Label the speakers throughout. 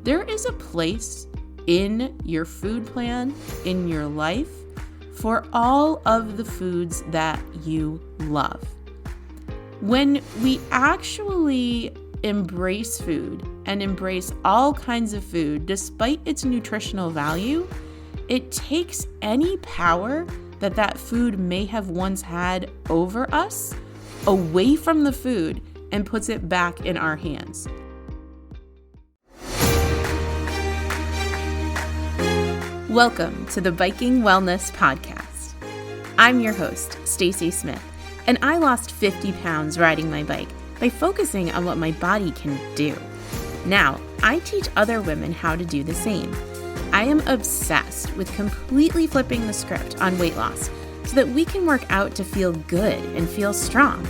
Speaker 1: there is a place in your food plan, in your life, for all of the foods that you love. When we actually embrace food and embrace all kinds of food, despite its nutritional value, it takes any power that food may have once had over us away from the food and puts it back in our hands. Welcome to the Biking Wellness Podcast. I'm your host, Stacy Smith, and I lost 50 pounds riding my bike by focusing on what my body can do. Now, I teach other women how to do the same. I am obsessed with completely flipping the script on weight loss so that we can work out to feel good and feel strong.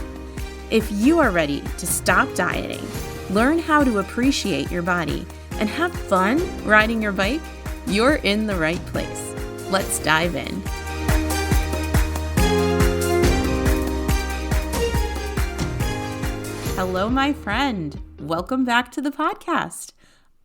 Speaker 1: If you are ready to stop dieting, learn how to appreciate your body, and have fun riding your bike, you're in the right place. Let's dive in. Hello, my friend. Welcome back to the podcast.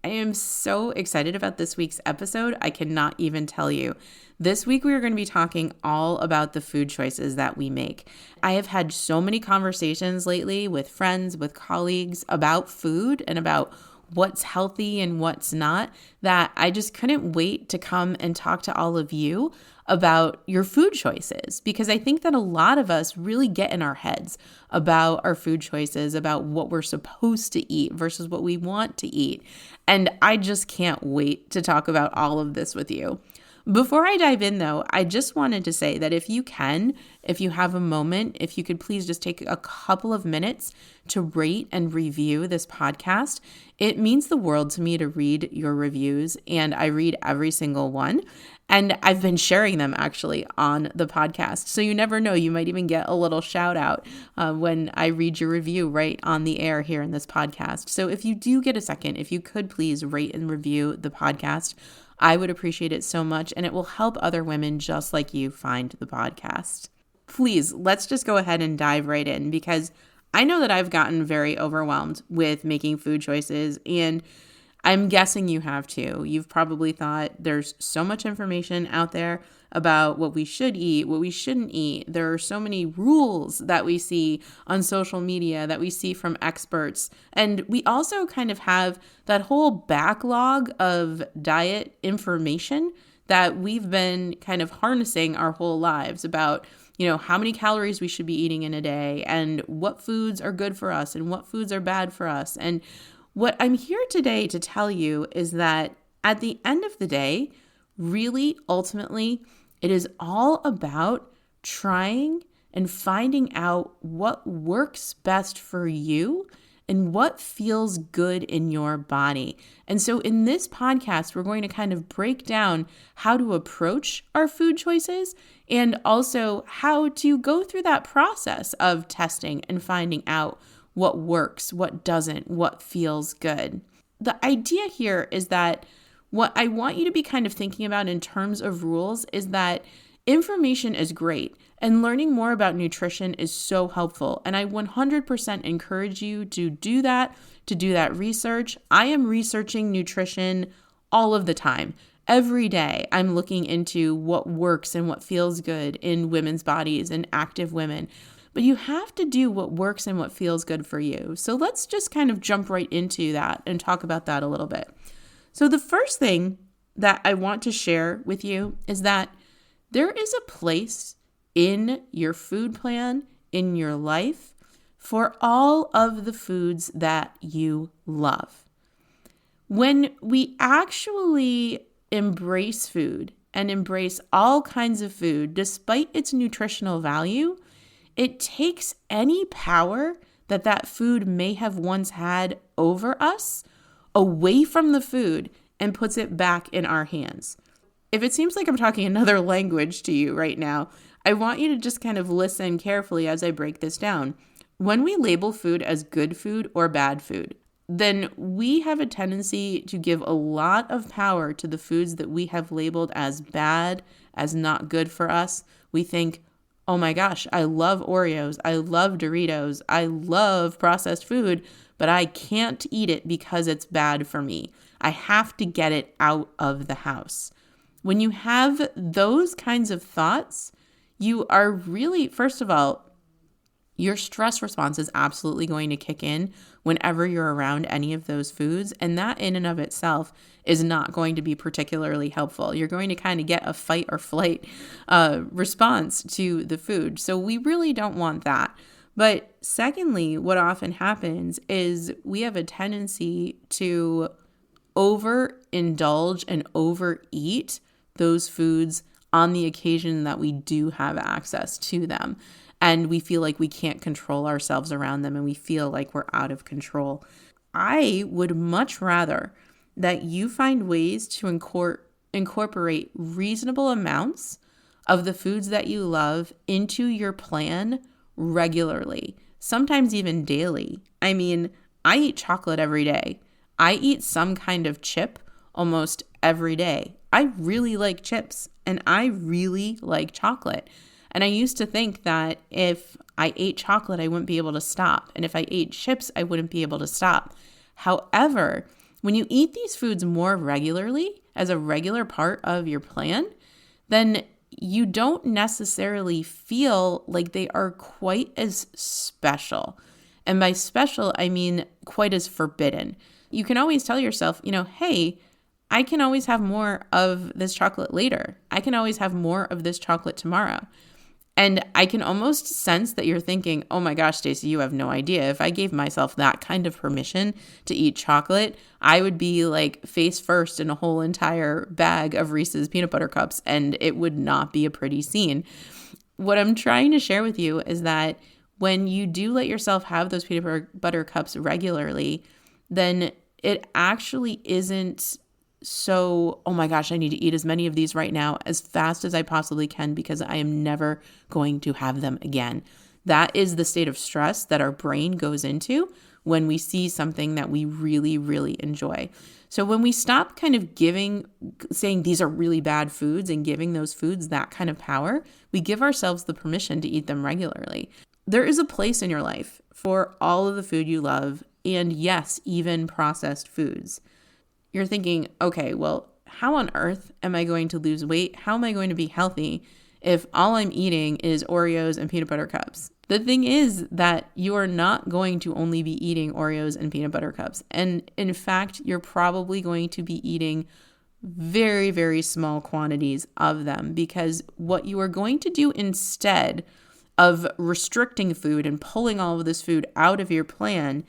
Speaker 1: I am so excited about this week's episode. I cannot even tell you. This week, we are going to be talking all about the food choices that we make. I have had so many conversations lately with friends, with colleagues about food and about what's healthy and what's not, that I just couldn't wait to come and talk to all of you about your food choices, because I think that a lot of us really get in our heads about our food choices, about what we're supposed to eat versus what we want to eat. And I just can't wait to talk about all of this with you. Before I dive in, though, I just wanted to say that if you have a moment, if you could please just take a couple of minutes to rate and review this podcast. It means the world to me to read your reviews, and I read every single one. And I've been sharing them actually on the podcast. So you never know, you might even get a little shout out when I read your review right on the air here in this podcast. So if you do get a second, if you could please rate and review the podcast, I would appreciate it so much, and it will help other women just like you find the podcast. Please, let's just go ahead and dive right in, because I know that I've gotten very overwhelmed with making food choices, and I'm guessing you have too. You've probably thought there's so much information out there about what we should eat, what we shouldn't eat. There are so many rules that we see on social media, that we see from experts. And we also kind of have that whole backlog of diet information that we've been kind of harnessing our whole lives about, how many calories we should be eating in a day, and what foods are good for us and what foods are bad for us. And what I'm here today to tell you is that at the end of the day, really, ultimately, it is all about trying and finding out what works best for you and what feels good in your body. And so in this podcast, we're going to kind of break down how to approach our food choices and also how to go through that process of testing and finding out what works, what doesn't, what feels good. The idea here is that what I want you to be kind of thinking about in terms of rules is that information is great and learning more about nutrition is so helpful. And I 100% encourage you to do that research. I am researching nutrition all of the time. Every day, I'm looking into what works and what feels good in women's bodies and active women. But you have to do what works and what feels good for you. So let's just kind of jump right into that and talk about that a little bit. So the first thing that I want to share with you is that there is a place in your food plan, in your life, for all of the foods that you love. When we actually embrace food and embrace all kinds of food, despite its nutritional value, it takes any power that food may have once had over us away from the food and puts it back in our hands. If it seems like I'm talking another language to you right now, I want you to just kind of listen carefully as I break this down. When we label food as good food or bad food, then we have a tendency to give a lot of power to the foods that we have labeled as bad, as not good for us. We think, oh my gosh, I love Oreos, I love Doritos, I love processed food, but I can't eat it because it's bad for me. I have to get it out of the house. When you have those kinds of thoughts, you are really, first of all, your stress response is absolutely going to kick in whenever you're around any of those foods. And that in and of itself is not going to be particularly helpful. You're going to kind of get a fight or flight response to the food. So we really don't want that. But secondly, what often happens is we have a tendency to overindulge and overeat those foods on the occasion that we do have access to them. And we feel like we can't control ourselves around them and we feel like we're out of control. I would much rather that you find ways to incorporate reasonable amounts of the foods that you love into your plan regularly, sometimes even daily. I mean, I eat chocolate every day. I eat some kind of chip almost every day. I really like chips and I really like chocolate. And I used to think that if I ate chocolate, I wouldn't be able to stop. And if I ate chips, I wouldn't be able to stop. However, when you eat these foods more regularly as a regular part of your plan, then you don't necessarily feel like they are quite as special. And by special, I mean quite as forbidden. You can always tell yourself, hey, I can always have more of this chocolate later. I can always have more of this chocolate tomorrow. And I can almost sense that you're thinking, oh my gosh, Stacey, you have no idea. If I gave myself that kind of permission to eat chocolate, I would be like face first in a whole entire bag of Reese's peanut butter cups, and it would not be a pretty scene. What I'm trying to share with you is that when you do let yourself have those peanut butter cups regularly, then it actually isn't so, oh my gosh, I need to eat as many of these right now as fast as I possibly can because I am never going to have them again. That is the state of stress that our brain goes into when we see something that we really, really enjoy. So when we stop kind of saying these are really bad foods and giving those foods that kind of power, we give ourselves the permission to eat them regularly. There is a place in your life for all of the food you love, and yes, even processed foods. You're thinking, okay, well, how on earth am I going to lose weight? How am I going to be healthy if all I'm eating is Oreos and peanut butter cups? The thing is that you are not going to only be eating Oreos and peanut butter cups. And in fact, you're probably going to be eating very, very small quantities of them, because what you are going to do instead of restricting food and pulling all of this food out of your plan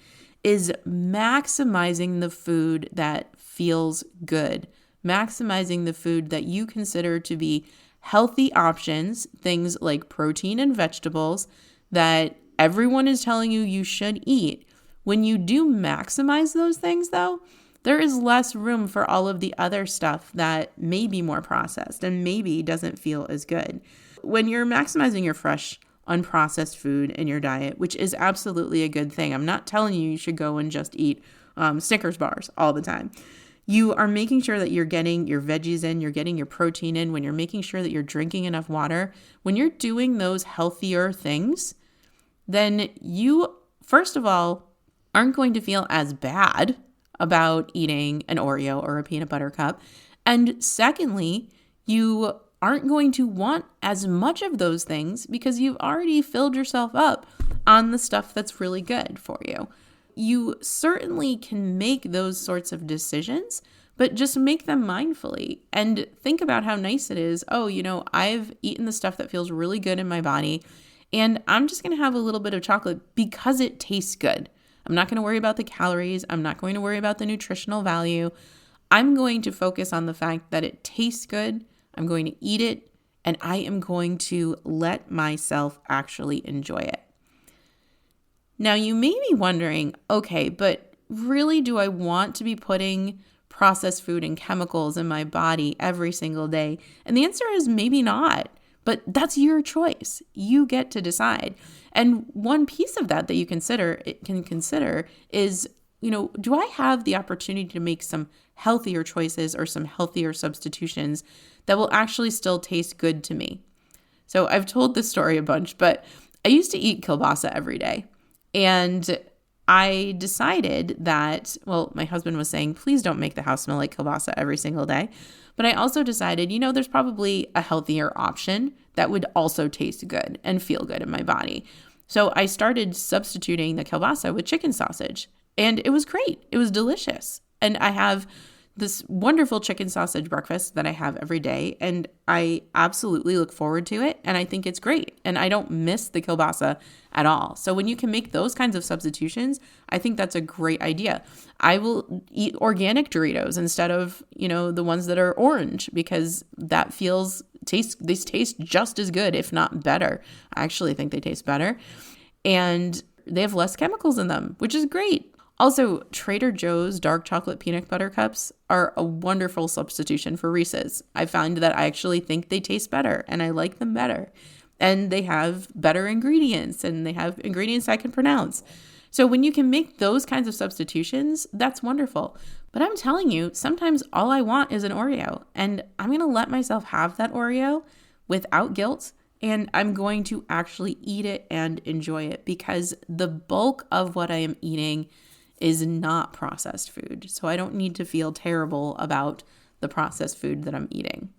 Speaker 1: is maximizing the food that feels good, maximizing the food that you consider to be healthy options, things like protein and vegetables that everyone is telling you should eat. When you do maximize those things, though, there is less room for all of the other stuff that may be more processed and maybe doesn't feel as good. When you're maximizing your fresh, unprocessed food in your diet, which is absolutely a good thing. I'm not telling you should go and just eat Snickers bars all the time. You are making sure that you're getting your veggies in, you're getting your protein in, when you're making sure that you're drinking enough water. When you're doing those healthier things, then you, first of all, aren't going to feel as bad about eating an Oreo or a peanut butter cup. And secondly, you aren't going to want as much of those things because you've already filled yourself up on the stuff that's really good for you. You certainly can make those sorts of decisions, but just make them mindfully and think about how nice it is. Oh, I've eaten the stuff that feels really good in my body, and I'm just going to have a little bit of chocolate because it tastes good. I'm not going to worry about the calories. I'm not going to worry about the nutritional value. I'm going to focus on the fact that it tastes good. I'm going to eat it, and I am going to let myself actually enjoy it. Now, you may be wondering, okay, but really, do I want to be putting processed food and chemicals in my body every single day? And the answer is maybe not, but that's your choice. You get to decide. And one piece of that you can consider is, do I have the opportunity to make some healthier choices or some healthier substitutions that will actually still taste good to me? So I've told this story a bunch, but I used to eat kielbasa every day. And I decided that, well, my husband was saying, please don't make the house smell like kielbasa every single day. But I also decided, there's probably a healthier option that would also taste good and feel good in my body. So I started substituting the kielbasa with chicken sausage, and it was great. It was delicious. And I have this wonderful chicken sausage breakfast that I have every day, and I absolutely look forward to it, and I think it's great, and I don't miss the kielbasa at all. So when you can make those kinds of substitutions, I think that's a great idea. I will eat organic Doritos instead of, the ones that are orange, because that they taste just as good, if not better. I actually think they taste better, and they have less chemicals in them, which is great. Also, Trader Joe's dark chocolate peanut butter cups are a wonderful substitution for Reese's. I found that I actually think they taste better and I like them better. And they have better ingredients and they have ingredients I can pronounce. So when you can make those kinds of substitutions, that's wonderful. But I'm telling you, sometimes all I want is an Oreo, and I'm going to let myself have that Oreo without guilt. And I'm going to actually eat it and enjoy it, because the bulk of what I am eating is not processed food. So I don't need to feel terrible about the processed food that I'm eating.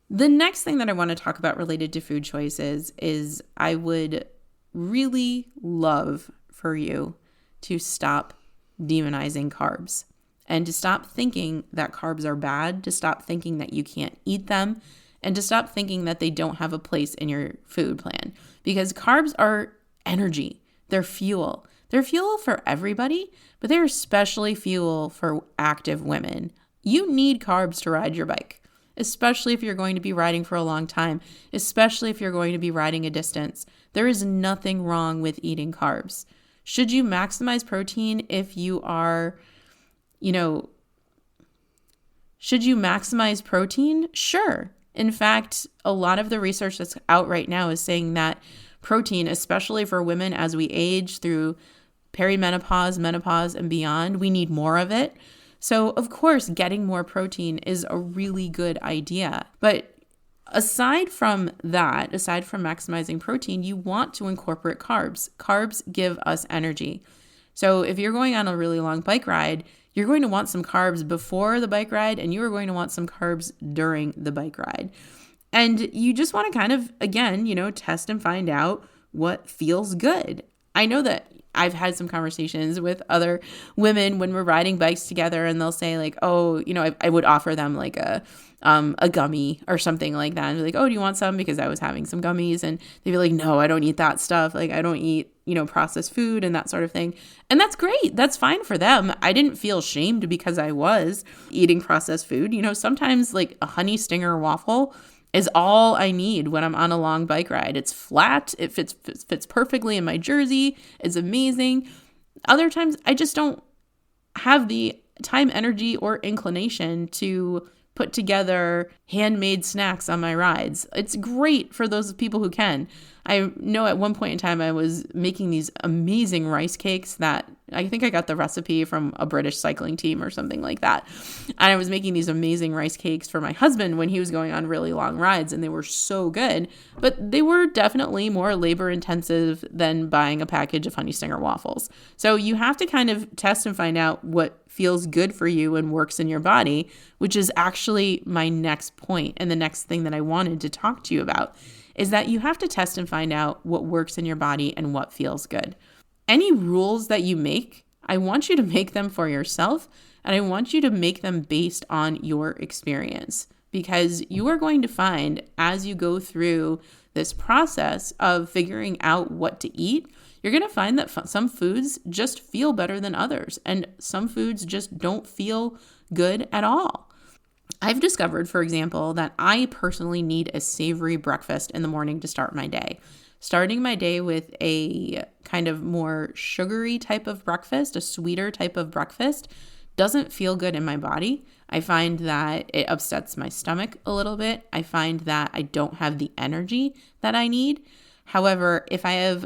Speaker 1: The next thing that I want to talk about related to food choices is I would really love for you to stop demonizing carbs and to stop thinking that carbs are bad, to stop thinking that you can't eat them, and to stop thinking that they don't have a place in your food plan. Because carbs are energy. They're fuel. They're fuel for everybody, but they're especially fuel for active women. You need carbs to ride your bike, especially if you're going to be riding for a long time, especially if you're going to be riding a distance. There is nothing wrong with eating carbs. Should you maximize protein if you are, should you maximize protein? Sure. In fact, a lot of the research that's out right now is saying that protein, especially for women as we age through perimenopause, menopause, and beyond, we need more of it. So, of course, getting more protein is a really good idea. But aside from that, aside from maximizing protein, you want to incorporate carbs. Carbs give us energy. So if you're going on a really long bike ride, you're going to want some carbs before the bike ride, and you are going to want some carbs during the bike ride. And you just want to kind of, again, test and find out what feels good. I know that I've had some conversations with other women when we're riding bikes together, and they'll say like, oh, I would offer them like a gummy or something like that. And be like, oh, do you want some? Because I was having some gummies, and they'd be like, no, I don't eat that stuff. Like I don't eat, processed food and that sort of thing. And that's great. That's fine for them. I didn't feel shamed because I was eating processed food. Sometimes like a honey stinger waffle is all I need when I'm on a long bike ride. It's flat. It fits perfectly in my jersey. It's amazing. Other times I just don't have the time, energy, or inclination to put together handmade snacks on my rides. It's great for those people who can. I know at one point in time I was making these amazing rice cakes that I think I got the recipe from a British cycling team or something like that. And I was making these amazing rice cakes for my husband when he was going on really long rides, and they were so good, but they were definitely more labor intensive than buying a package of Honey Stinger waffles. So you have to kind of test and find out what feels good for you and works in your body, which is actually my next point and the next thing that I wanted to talk to you about, is that you have to test and find out what works in your body and what feels good. Any rules that you make, I want you to make them for yourself, and I want you to make them based on your experience, because you are going to find as you go through this process of figuring out what to eat, you're going to find that some foods just feel better than others, and some foods just don't feel good at all. I've discovered, for example, that I personally need a savory breakfast in the morning to start my day. Starting my day with a kind of more sugary type of breakfast, a sweeter type of breakfast, doesn't feel good in my body. I find that it upsets my stomach a little bit. I find that I don't have the energy that I need. However, if I have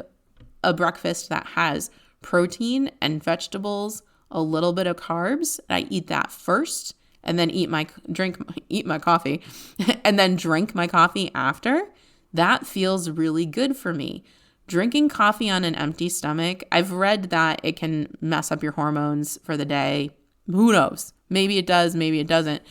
Speaker 1: a breakfast that has protein and vegetables, a little bit of carbs, I eat that first, and then eat my coffee, and then drink my coffee after, that feels really good for me. Drinking coffee on an empty stomach, I've read that it can mess up your hormones for the day. Who knows? Maybe it does, maybe it doesn't.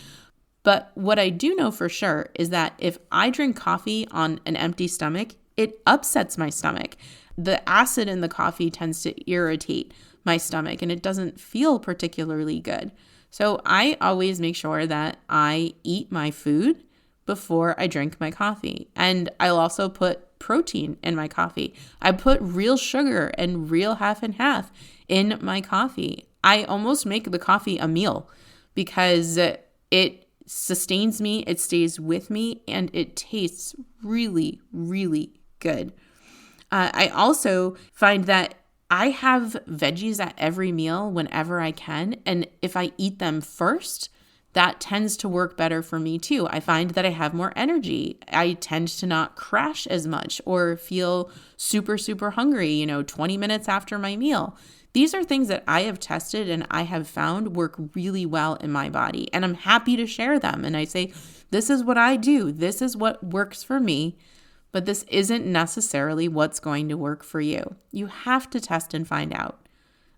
Speaker 1: But what I do know for sure is that if I drink coffee on an empty stomach, it upsets my stomach. The acid in the coffee tends to irritate my stomach and it doesn't feel particularly good. So I always make sure that I eat my food before I drink my coffee. And I'll also put protein in my coffee. I put real sugar and real half and half in my coffee. I almost make the coffee a meal because it sustains me, it stays with me, and it tastes really, really good. I also find that I have veggies at every meal whenever I can. And if I eat them first, that tends to work better for me too. I find that I have more energy. I tend to not crash as much or feel super, super hungry, 20 minutes after my meal. These are things that I have tested and I have found work really well in my body. And I'm happy to share them. And I say, this is what I do. This is what works for me. But this isn't necessarily what's going to work for you. You have to test and find out.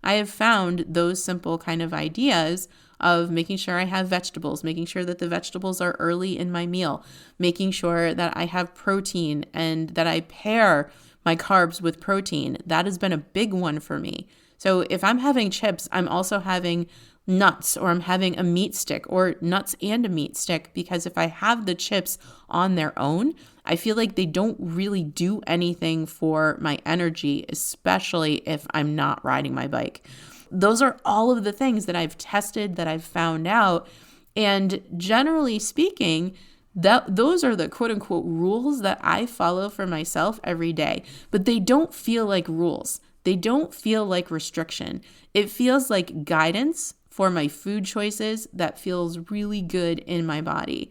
Speaker 1: I have found those simple kind of ideas of making sure I have vegetables, making sure that the vegetables are early in my meal, making sure that I have protein and that I pair my carbs with protein. That has been a big one for me. So if I'm having chips, I'm also having nuts, or I'm having a meat stick, or nuts and a meat stick, because if I have the chips on their own, I feel like they don't really do anything for my energy, especially if I'm not riding my bike. Those are all of the things that I've tested, that I've found out. And generally speaking, those are the quote unquote rules that I follow for myself every day, but they don't feel like rules. They don't feel like restriction. It feels like guidance for my food choices that feels really good in my body.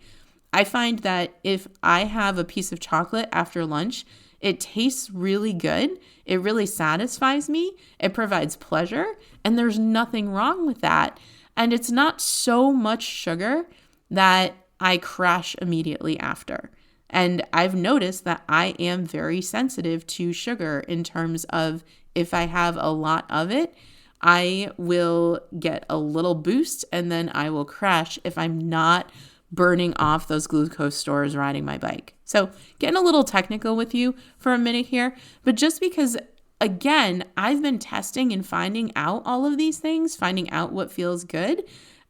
Speaker 1: I find that if I have a piece of chocolate after lunch, it tastes really good. It really satisfies me. It provides pleasure, and there's nothing wrong with that. And it's not so much sugar that I crash immediately after. And I've noticed that I am very sensitive to sugar in terms of if I have a lot of it, I will get a little boost and then I will crash if I'm not burning off those glucose stores riding my bike. So getting a little technical with you for a minute here, but just because, again, I've been testing and finding out all of these things, finding out what feels good.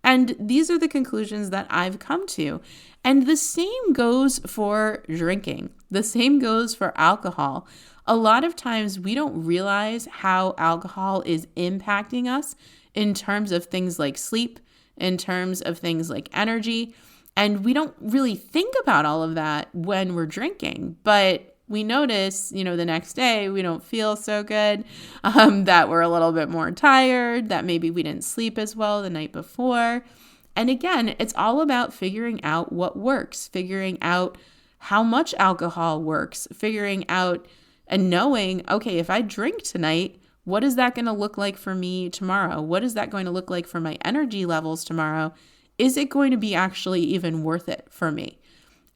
Speaker 1: And these are the conclusions that I've come to. And the same goes for drinking. The same goes for alcohol. A lot of times we don't realize how alcohol is impacting us in terms of things like sleep, in terms of things like energy. And we don't really think about all of that when we're drinking. But we notice, the next day we don't feel so good, that we're a little bit more tired, that maybe we didn't sleep as well the night before. And again, it's all about figuring out what works, figuring out how much alcohol works, figuring out and knowing, okay, if I drink tonight, what is that going to look like for me tomorrow? What is that going to look like for my energy levels tomorrow? Is it going to be actually even worth it for me?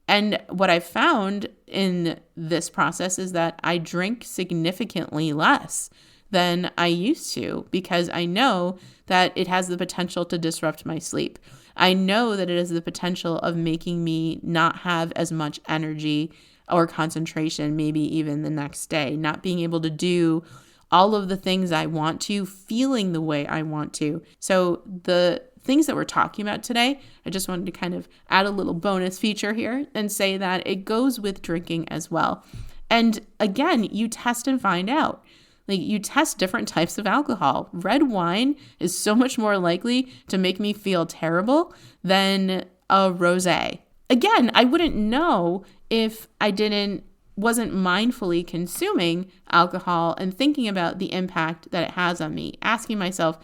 Speaker 1: And what I found in this process is that I drink significantly less than I used to because I know that it has the potential to disrupt my sleep. I know that it has the potential of making me not have as much energy or concentration, maybe even the next day, not being able to do all of the things I want to, feeling the way I want to. So the things that we're talking about today, I just wanted to kind of add a little bonus feature here and say that it goes with drinking as well. And again, you test and find out. Like you test different types of alcohol. Red wine is so much more likely to make me feel terrible than a rosé. Again, I wouldn't know if I wasn't mindfully consuming alcohol and thinking about the impact that it has on me, asking myself,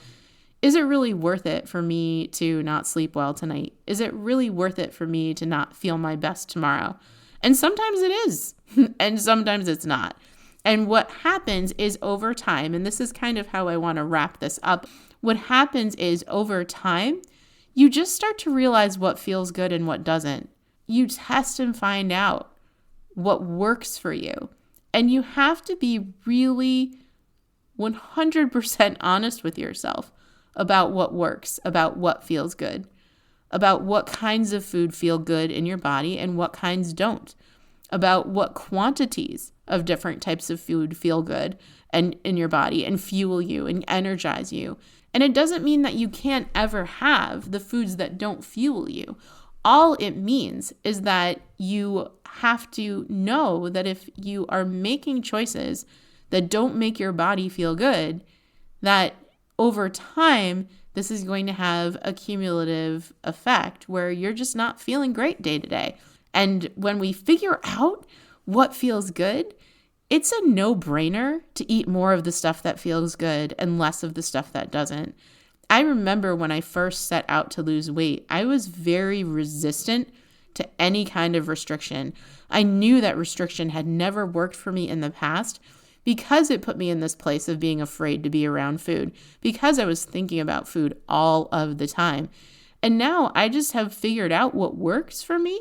Speaker 1: is it really worth it for me to not sleep well tonight? Is it really worth it for me to not feel my best tomorrow? And sometimes it is, and sometimes it's not. And what happens is over time, and this is kind of how I want to wrap this up, what happens is over time, you just start to realize what feels good and what doesn't. You test and find out what works for you. And you have to be really 100% honest with yourself about what works, about what feels good, about what kinds of food feel good in your body and what kinds don't, about what quantities of different types of food feel good and in your body and fuel you and energize you. And it doesn't mean that you can't ever have the foods that don't fuel you. All it means is that you have to know that if you are making choices that don't make your body feel good, that over time, this is going to have a cumulative effect where you're just not feeling great day to day. And when we figure out what feels good, it's a no-brainer to eat more of the stuff that feels good and less of the stuff that doesn't. I remember when I first set out to lose weight, I was very resistant to any kind of restriction. I knew that restriction had never worked for me in the past because it put me in this place of being afraid to be around food, because I was thinking about food all of the time. And now I just have figured out what works for me,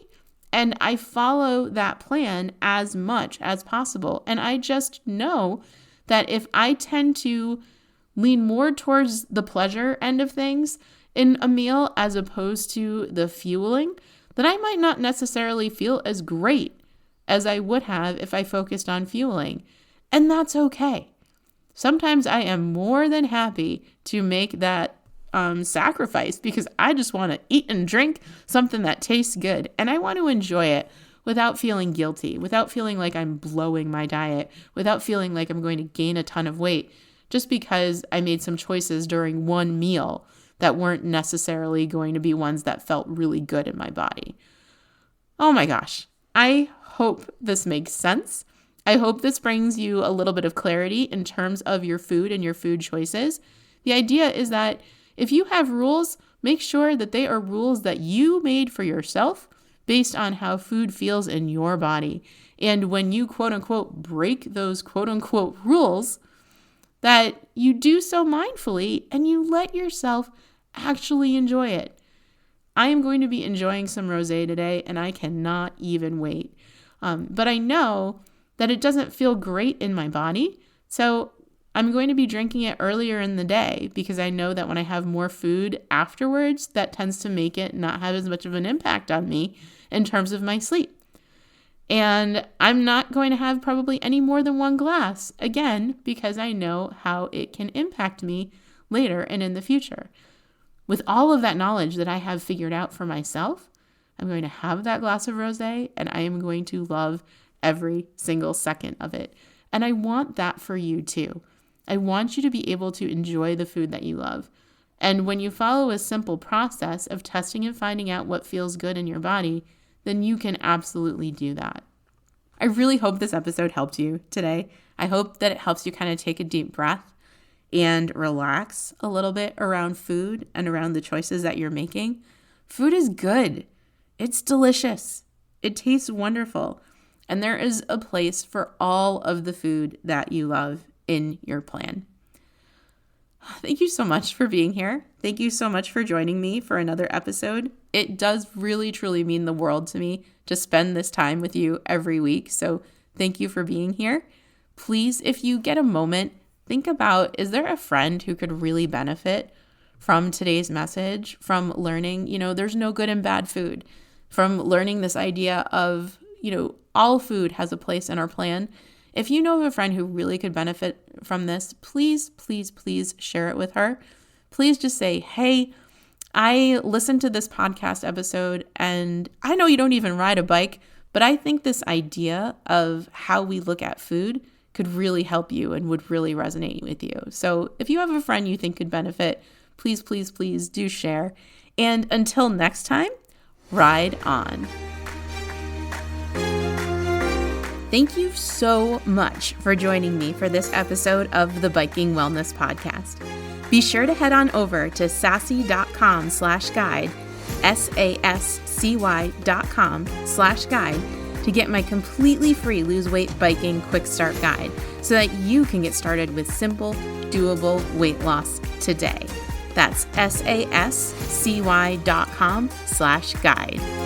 Speaker 1: and I follow that plan as much as possible. And I just know that if I tend to lean more towards the pleasure end of things in a meal as opposed to the fueling, then I might not necessarily feel as great as I would have if I focused on fueling. And that's okay. Sometimes I am more than happy to make that sacrifice because I just want to eat and drink something that tastes good. And I want to enjoy it without feeling guilty, without feeling like I'm blowing my diet, without feeling like I'm going to gain a ton of weight just because I made some choices during one meal that weren't necessarily going to be ones that felt really good in my body. Oh my gosh. I hope this makes sense. I hope this brings you a little bit of clarity in terms of your food and your food choices. The idea is that if you have rules, make sure that they are rules that you made for yourself based on how food feels in your body. And when you quote unquote break those quote unquote rules, that you do so mindfully and you let yourself actually enjoy it. I am going to be enjoying some rosé today and I cannot even wait. But I know that it doesn't feel great in my body. So I'm going to be drinking it earlier in the day because I know that when I have more food afterwards, that tends to make it not have as much of an impact on me in terms of my sleep. And I'm not going to have probably any more than one glass, again, because I know how it can impact me later and in the future. With all of that knowledge that I have figured out for myself, I'm going to have that glass of rosé and I am going to love every single second of it. And I want that for you too. I want you to be able to enjoy the food that you love. And when you follow a simple process of testing and finding out what feels good in your body, then you can absolutely do that. I really hope this episode helped you today. I hope that it helps you kind of take a deep breath and relax a little bit around food and around the choices that you're making. Food is good. It's delicious. It tastes wonderful. And there is a place for all of the food that you love in your plan. Thank you so much for being here. Thank you so much for joining me for another episode. It does really, truly mean the world to me to spend this time with you every week. So thank you for being here. Please, if you get a moment, think about, is there a friend who could really benefit from today's message, from learning, there's no good and bad food, from learning this idea of, all food has a place in our plan. If you know of a friend who really could benefit from this, please, please, please share it with her. Please just say, hey, I listened to this podcast episode and I know you don't even ride a bike, but I think this idea of how we look at food could really help you and would really resonate with you. So if you have a friend you think could benefit, please, please, please do share. And until next time, ride on. Thank you so much for joining me for this episode of the Biking Wellness Podcast. Be sure to head on over to sassy.com/guide, SASCY.com/guide, to get my completely free Lose Weight Biking Quick Start Guide so that you can get started with simple, doable weight loss today. That's SASCY.com/guide.